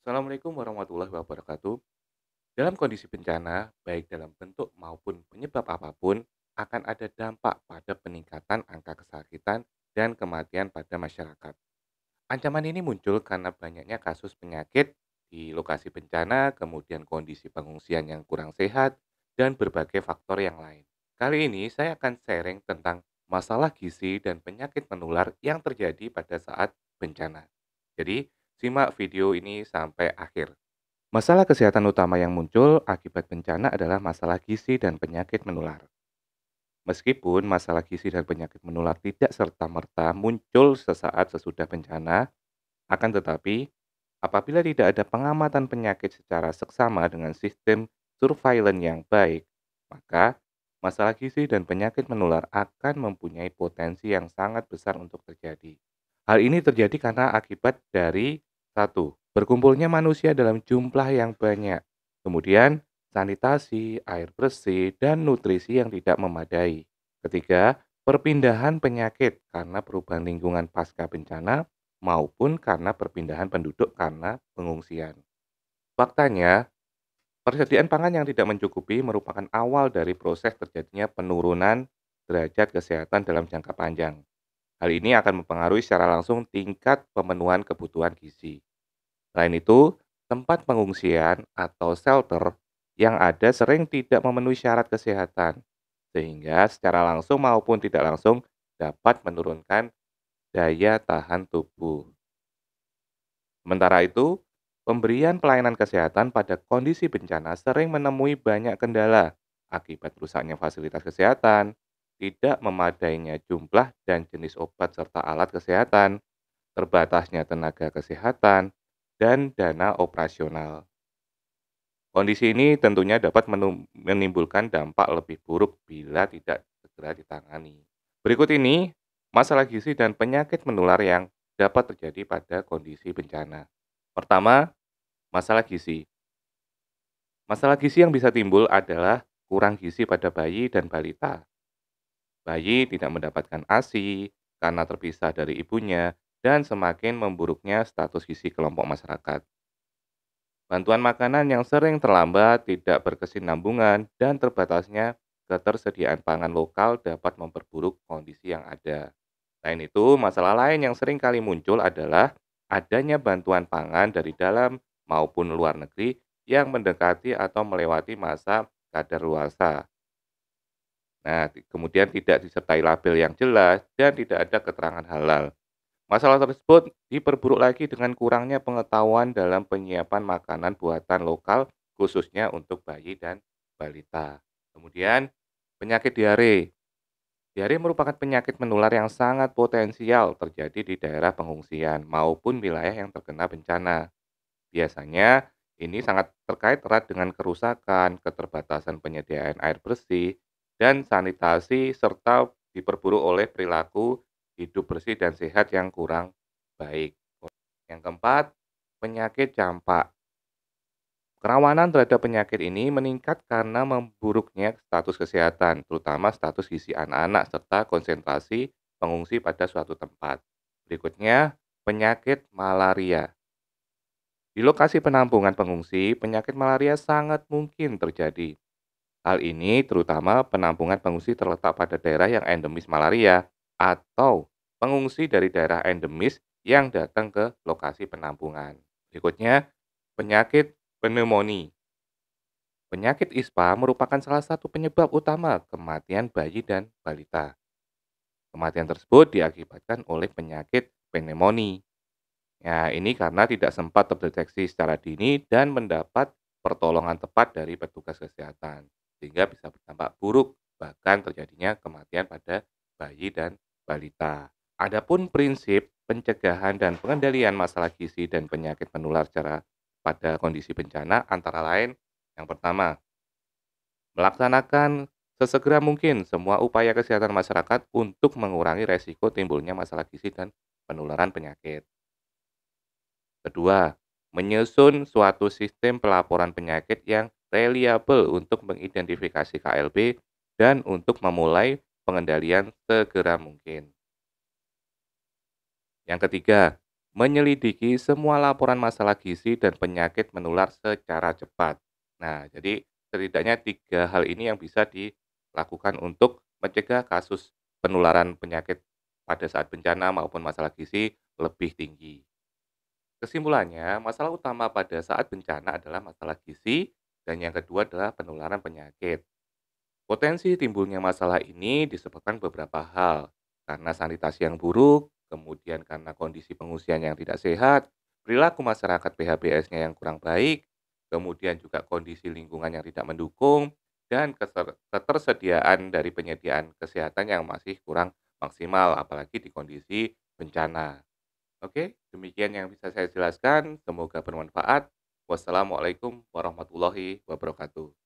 Assalamualaikum warahmatullahi wabarakatuh. Dalam kondisi bencana, baik dalam bentuk maupun penyebab apapun, akan ada dampak pada peningkatan angka kesakitan dan kematian pada masyarakat. Ancaman ini muncul karena banyaknya kasus penyakit di lokasi bencana, kemudian kondisi pengungsian yang kurang sehat, dan berbagai faktor yang lain. Kali ini saya akan sharing tentang masalah gizi dan penyakit menular yang terjadi pada saat bencana. Jadi, simak video ini sampai akhir. Masalah kesehatan utama yang muncul akibat bencana adalah masalah gizi dan penyakit menular. Meskipun masalah gizi dan penyakit menular tidak serta-merta muncul sesaat sesudah bencana, akan tetapi apabila tidak ada pengamatan penyakit secara seksama dengan sistem surveillance yang baik, maka masalah gizi dan penyakit menular akan mempunyai potensi yang sangat besar untuk terjadi. Hal ini terjadi karena akibat dari satu, berkumpulnya manusia dalam jumlah yang banyak. Kemudian, sanitasi, air bersih, dan nutrisi yang tidak memadai. Ketiga, perpindahan penyakit karena perubahan lingkungan pasca bencana maupun karena perpindahan penduduk karena pengungsian. Faktanya, persediaan pangan yang tidak mencukupi merupakan awal dari proses terjadinya penurunan derajat kesehatan dalam jangka panjang. Hal ini akan mempengaruhi secara langsung tingkat pemenuhan kebutuhan gizi. Selain itu, tempat pengungsian atau shelter yang ada sering tidak memenuhi syarat kesehatan, sehingga secara langsung maupun tidak langsung dapat menurunkan daya tahan tubuh. Sementara itu, pemberian pelayanan kesehatan pada kondisi bencana sering menemui banyak kendala akibat rusaknya fasilitas kesehatan, tidak memadainya jumlah dan jenis obat serta alat kesehatan, terbatasnya tenaga kesehatan, dan dana operasional. Kondisi ini tentunya dapat menimbulkan dampak lebih buruk bila tidak segera ditangani. Berikut ini masalah gizi dan penyakit menular yang dapat terjadi pada kondisi bencana. Pertama, masalah gizi. Masalah gizi yang bisa timbul adalah kurang gizi pada bayi dan balita. Bayi tidak mendapatkan ASI karena terpisah dari ibunya dan semakin memburuknya status gizi kelompok masyarakat. Bantuan makanan yang sering terlambat, tidak berkesinambungan, dan terbatasnya ketersediaan pangan lokal dapat memperburuk kondisi yang ada. Selain itu, masalah lain yang sering kali muncul adalah adanya bantuan pangan dari dalam maupun luar negeri yang mendekati atau melewati masa kadaluarsa. Nah, kemudian tidak disertai label yang jelas dan tidak ada keterangan halal. Masalah tersebut diperburuk lagi dengan kurangnya pengetahuan dalam penyiapan makanan buatan lokal khususnya untuk bayi dan balita. Kemudian, penyakit diare. Diare merupakan penyakit menular yang sangat potensial terjadi di daerah pengungsian maupun wilayah yang terkena bencana. Biasanya, ini sangat terkait erat dengan kerusakan, keterbatasan penyediaan air bersih, dan sanitasi, serta diperburuk oleh perilaku hidup bersih dan sehat yang kurang baik. Yang keempat, penyakit campak. Kerawanan terhadap penyakit ini meningkat karena memburuknya status kesehatan, terutama status gizi anak-anak serta konsentrasi pengungsi pada suatu tempat. Berikutnya, penyakit malaria. Di lokasi penampungan pengungsi, penyakit malaria sangat mungkin terjadi. Hal ini terutama penampungan pengungsi terletak pada daerah yang endemis malaria atau pengungsi dari daerah endemis yang datang ke lokasi penampungan. Berikutnya, penyakit pneumonia. Penyakit ISPA merupakan salah satu penyebab utama kematian bayi dan balita. Kematian tersebut diakibatkan oleh penyakit pneumonia. Ya, ini karena tidak sempat terdeteksi secara dini dan mendapat pertolongan tepat dari petugas kesehatan, sehingga bisa berdampak buruk, bahkan terjadinya kematian pada bayi dan balita. Adapun prinsip pencegahan dan pengendalian masalah gizi dan penyakit menular secara pada kondisi bencana antara lain, yang pertama, melaksanakan sesegera mungkin semua upaya kesehatan masyarakat untuk mengurangi resiko timbulnya masalah gizi dan penularan penyakit. Kedua, menyusun suatu sistem pelaporan penyakit yang reliabel untuk mengidentifikasi KLB dan untuk memulai pengendalian segera mungkin. Yang ketiga, menyelidiki semua laporan masalah gizi dan penyakit menular secara cepat. Nah, jadi setidaknya 3 hal ini yang bisa dilakukan untuk mencegah kasus penularan penyakit pada saat bencana maupun masalah gizi lebih tinggi. Kesimpulannya, masalah utama pada saat bencana adalah masalah gizi dan yang kedua adalah penularan penyakit. Potensi timbulnya masalah ini disebabkan beberapa hal, karena sanitasi yang buruk, kemudian karena kondisi pengungsian yang tidak sehat, perilaku masyarakat PHBS-nya yang kurang baik, kemudian juga kondisi lingkungan yang tidak mendukung, dan ketersediaan dari penyediaan kesehatan yang masih kurang maksimal, apalagi di kondisi bencana. Oke, demikian yang bisa saya jelaskan. Semoga bermanfaat. Wassalamualaikum warahmatullahi wabarakatuh.